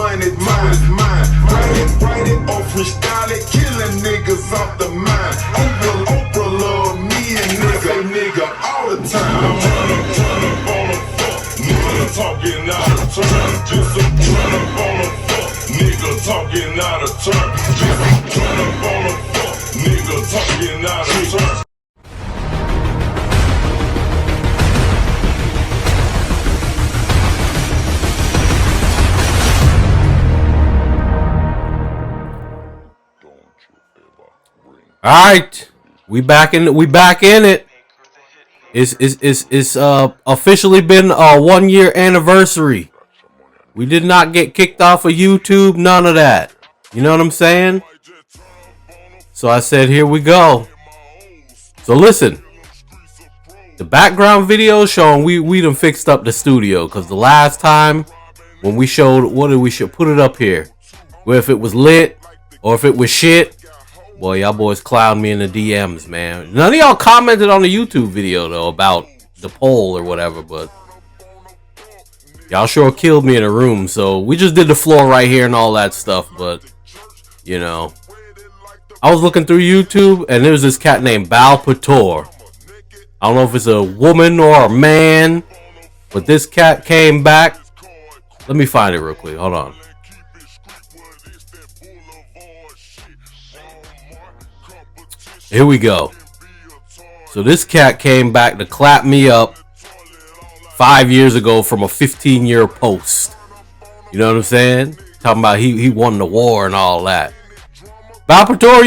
money, mine. Write it, or freestyle it, killing niggas off the mind. Oprah love me and nigga all the time. I'm turn up on a fuck, nigga talking out of turn. Just a turn up on a fuck, nigga talking out of turn. Just a turn up on a fuck, nigga talking out of turn. All right, we back in it. It's officially been a 1 year anniversary. We did not get kicked off of YouTube, none of that. You know what I'm saying? So I said, here we go. So listen, the background video showing we done fixed up the studio, because the last time when we showed, what did we show? Put it up here. Where if it was lit or if it was shit. Boy, y'all boys clowned me in the DMs, man. None of y'all commented on the YouTube video, though, about the poll or whatever, but y'all sure killed me in a room. So we just did the floor right here and all that stuff, but, you know. I was looking through YouTube, and there was this cat named Balpator. I don't know if it's a woman or a man, but this cat came back. Let me find it real quick. Hold on. Here we go. So this cat came back to clap me up 5 years ago from a 15-year post. You know what I'm saying? Talking about he won the war and all that. Balpator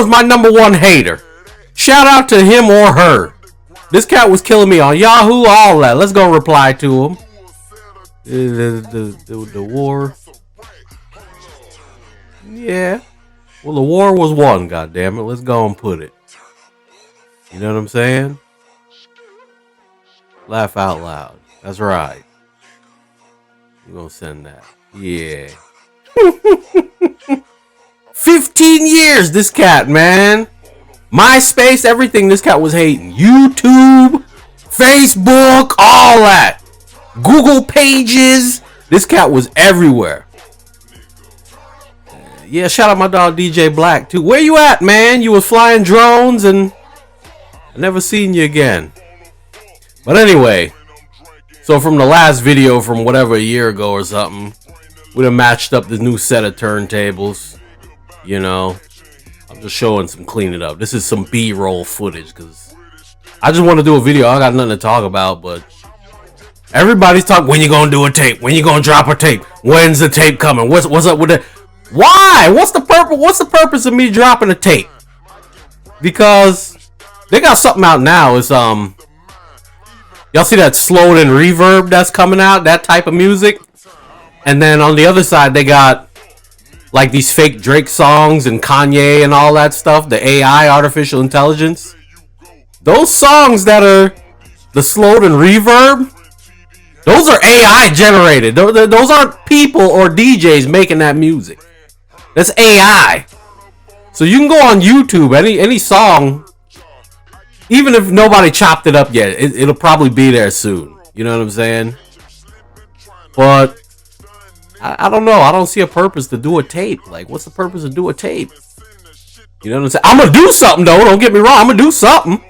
is my #1 hater. Shout out to him or her. This cat was killing me on Yahoo, all that. Let's go reply to him. The war. Yeah. Well, the war was won, goddammit. Let's go and put it. You know what I'm saying? Laugh out loud. That's right. We're gonna send that. Yeah. 15 years, this cat, man. MySpace, everything this cat was hating. YouTube, Facebook, all that. Google pages. This cat was everywhere. Yeah, shout out my dog DJ Black too. Where you at, man? You was flying drones and I never seen you again. But anyway, so from the last video from whatever a year ago or something, we done matched up the new set of turntables. You know, I'm just showing some cleaning up. This is some B-roll footage because I just want to do a video. I got nothing to talk about, but everybody's talking. When you gonna do a tape? When you gonna drop a tape? When's the tape coming? What's up with it? Why? What's the purpose? What's the purpose of me dropping a tape? Because they got something out now. It's y'all see that slowed and reverb that's coming out? That type of music. And then on the other side, they got like these fake Drake songs and Kanye and all that stuff. The AI, artificial intelligence. Those songs that are the slowed and reverb, those are AI generated. Those aren't people or DJs making that music. That's AI. So you can go on YouTube, any song, even if nobody chopped it up yet, it'll probably be there soon. You know what I'm saying? But I don't know. I don't see a purpose to do a tape. Like, what's the purpose of do a tape? You know what I'm saying? I'm gonna do something though. Don't get me wrong. I'm gonna do something.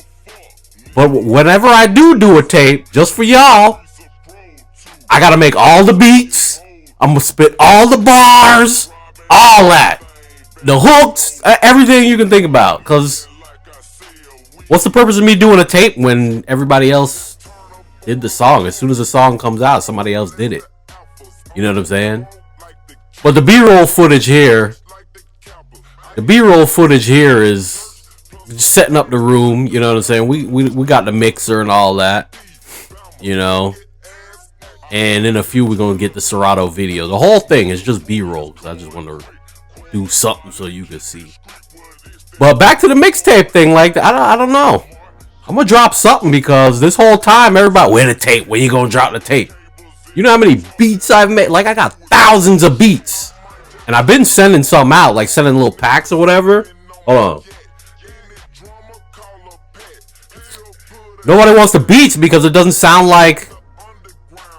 But whenever I do a tape, just for y'all, I gotta make all the beats. I'm gonna spit all the bars. All that. The hooks. Everything you can think about. Because what's the purpose of me doing a tape when everybody else did the song? As soon as the song comes out, somebody else did it. You know what I'm saying? But the B-roll footage here. The B-roll footage here is just setting up the room. You know what I'm saying? We got the mixer and all that. You know. And in a few, we're going to get the Serato video. The whole thing is just B-roll. Because I just want to do something so you can see. But back to the mixtape thing. Like, I don't know. I'm going to drop something because this whole time, everybody, where the tape? When you going to drop the tape? You know how many beats I've made? Like, I got thousands of beats. And I've been sending some out. Like, sending little packs or whatever. Hold on. Nobody wants the beats because it doesn't sound like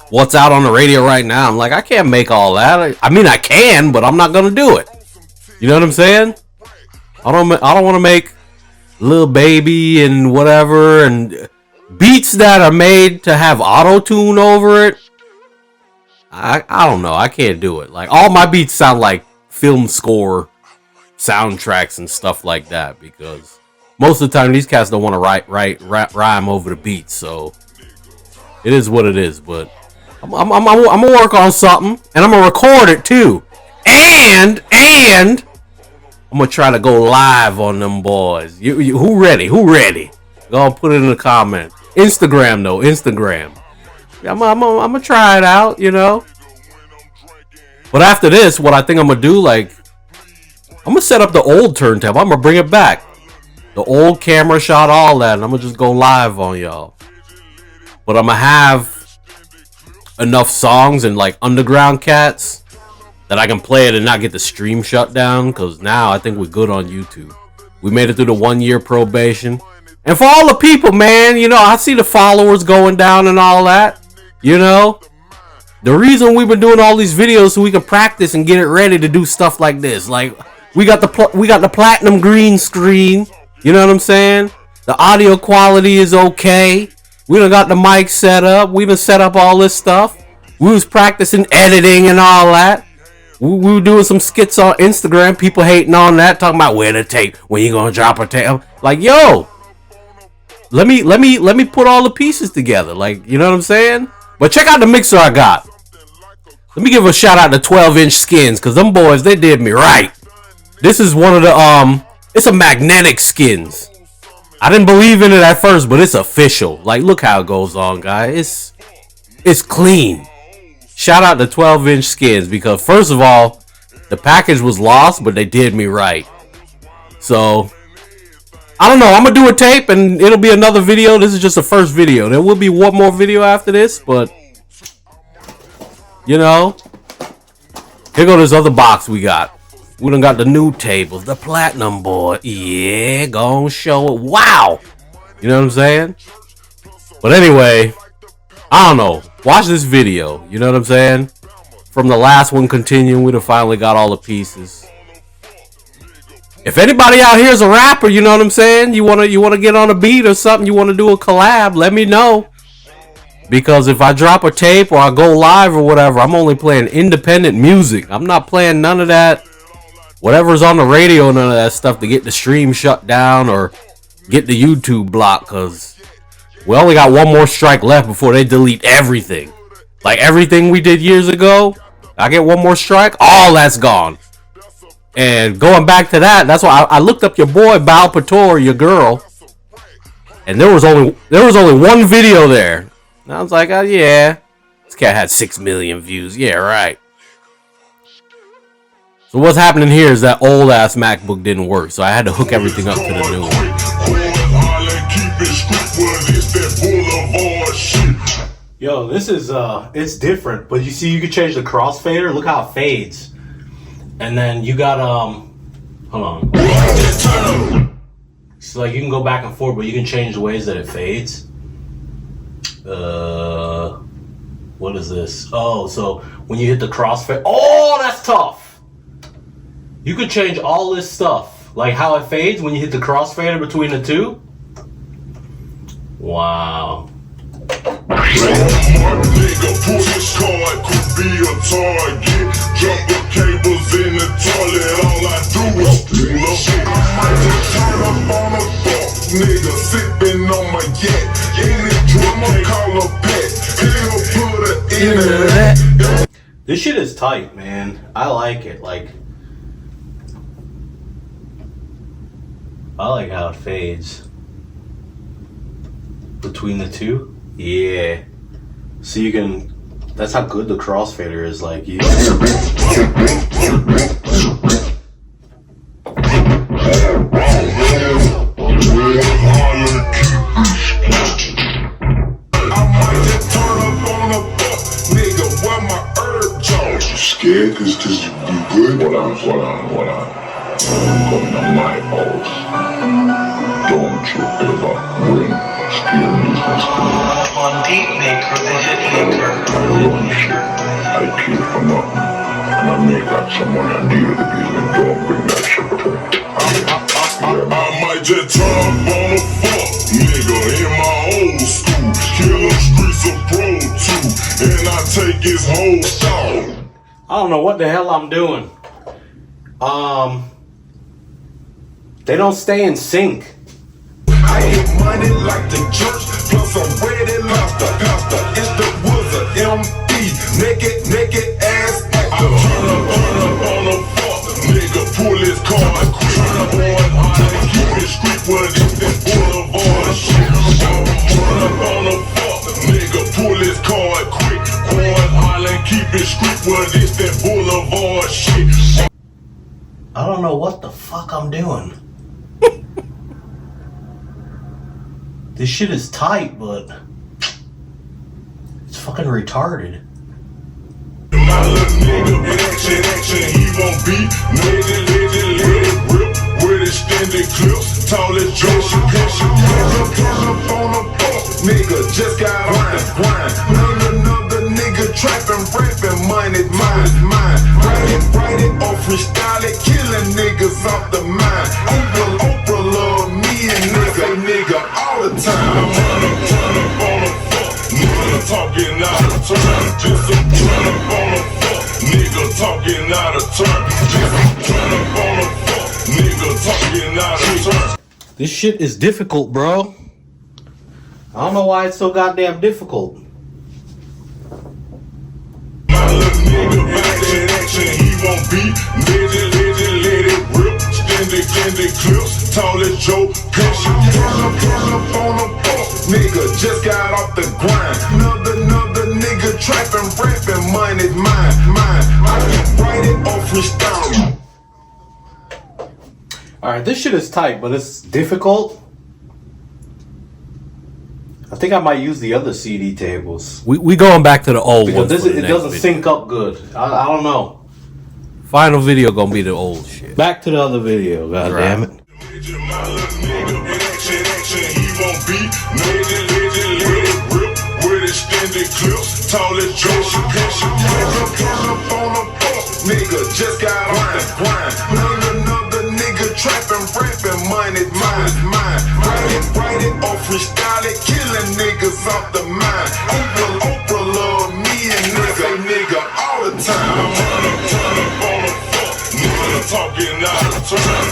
what's out on the radio right now. I'm like, I can't make all that. I mean, I can, but I'm not gonna do it. You know what I'm saying? I don't want to make Lil Baby and whatever and beats that are made to have auto-tune over it. I don't know. I can't do it. Like, all my beats sound like film score soundtracks and stuff like that, because most of the time these cats don't want to rhyme over the beats. So it is what it is. But I'm gonna work on something, and I'm gonna record it too, and I'm gonna try to go live on them boys. Who ready? Who ready? Go and put it in the comment. Instagram though, Instagram. I'm gonna try it out, you know. But after this, what I think I'm gonna do, like, I'm gonna set up the old turntable. I'm gonna bring it back, the old camera shot, all that, and I'm gonna just go live on y'all. But I'm gonna have enough songs and like underground cats that I can play it and not get the stream shut down. Because now I think we're good on YouTube. We made it through the 1-year probation. And for all the people, man, you know, I see the followers going down and all that. You know, the reason we've been doing all these videos so we can practice and get it ready to do stuff like this. Like, we got the platinum green screen. You know what I'm saying? The audio quality is okay. We done got the mic set up. We done set up all this stuff. We was practicing editing and all that. We were doing some skits on Instagram. People hating on that, talking about where the tape, when you gonna drop a tape. Like, yo, let me put all the pieces together. Like, you know what I'm saying? But check out the mixer I got. Let me give a shout out to 12-inch Skins, because them boys, they did me right. This is one of the, it's a magnetic Skins. I didn't believe in it at first, but it's official. Like, look how it goes on, guys. It's clean. Shout out to 12-inch Skins, because first of all, the package was lost, but they did me right. So, I don't know. I'm going to do a tape, and it'll be another video. This is just the first video. There will be one more video after this, but, you know, here go this other box we got. We done got the new tables, the platinum boy. Yeah, gonna show it. Wow. You know what I'm saying? But anyway, I don't know. Watch this video. You know what I'm saying? From the last one continuing, we done finally got all the pieces. If anybody out here is a rapper, you know what I'm saying? You wanna get on a beat or something, you wanna do a collab, let me know. Because if I drop a tape or I go live or whatever, I'm only playing independent music. I'm not playing none of that, whatever's on the radio, none of that stuff to get the stream shut down or get the YouTube blocked. Because we only got one more strike left before they delete everything. Like everything we did years ago, I get one more strike, all that's gone. And going back to that, that's why I looked up your boy Bal Pator, your girl, and there was only one video there. And I was like, oh yeah, this cat had 6 million views. Yeah, right. So what's happening here is that old ass MacBook didn't work, so I had to hook everything up to the new one. Yo, this is it's different, but you see, you can change the crossfader. Look how it fades. And then you got hold on. So like you can go back and forth, but you can change the ways that it fades. What is this? Oh, so when you hit the crossfader, oh, that's tough. You could change all this stuff, like how it fades when you hit the crossfader between the two. Wow. This shit is tight, man. I like it. Like, I like how it fades between the two. Yeah. So you can, that's how good the crossfader is. Like, you scared cause you good? What on. Come to my house. Don't you ever bring On beat maker, the hit maker. I keep them up, and I make that someone I need to be, and don't bring that shit to me. I might just turn up on a fuck nigga in my old school. Kill them streets of Pro 2, and I take his whole show. I don't know what the hell I'm doing. They don't stay in sync. I ain't money like the church, plus I'm ready lobster. It's the wizard, MD, naked ass actor. Turn up on a fuck nigga, pull his card quick. Turn up on keep it street where this boulevard shit. Turn up on a fuck nigga, pull his card quick. Corn Island, keep it street where this boulevard shit. I don't know what the fuck I'm doing. This shit is tight, but it's fucking retarded. My little nigga in action, he won't be let it rip with extended clips. Tall as Joe, turn up on a fuck nigga, just got wine. Another nigga trapping, rapping, money, mine. Write it or freestyle it, killing niggas off the mind. Oprah love me and nigga all the time. Turn up on a fuck nigga, talking out of turn. Just a turn up on a fuck nigga, talking out of turn. Just a turn up on a fuck nigga, talking out of turn. This shit is difficult, bro. I don't know why it's so goddamn difficult. My little nigga in action, he won't be let it rip. Extended clips, tall as Joe Pesci. Turn up on a fuck nigga, just got off the grind. Another nigga trapping, rapping, money, mine. I can write it or freestyle. Alright, this shit is tight, but it's difficult. I think I might use the other CD tables. We going back to the old because ones. it doesn't sync up good. I don't know. Final video gonna be the old shit. Back to the other video, god damn it. My little nigga in action, he won't be let it rip with extended clips. Tall as Joe Pesci. Turn up on a fuck nigga, just got off the grind. Another nigga trapping, rapping, money, mine. Write it or freestyle it, killing niggas off the mind. Oprah love me and nigga all the time. Turn up on a fuck nigga, talking out of turn.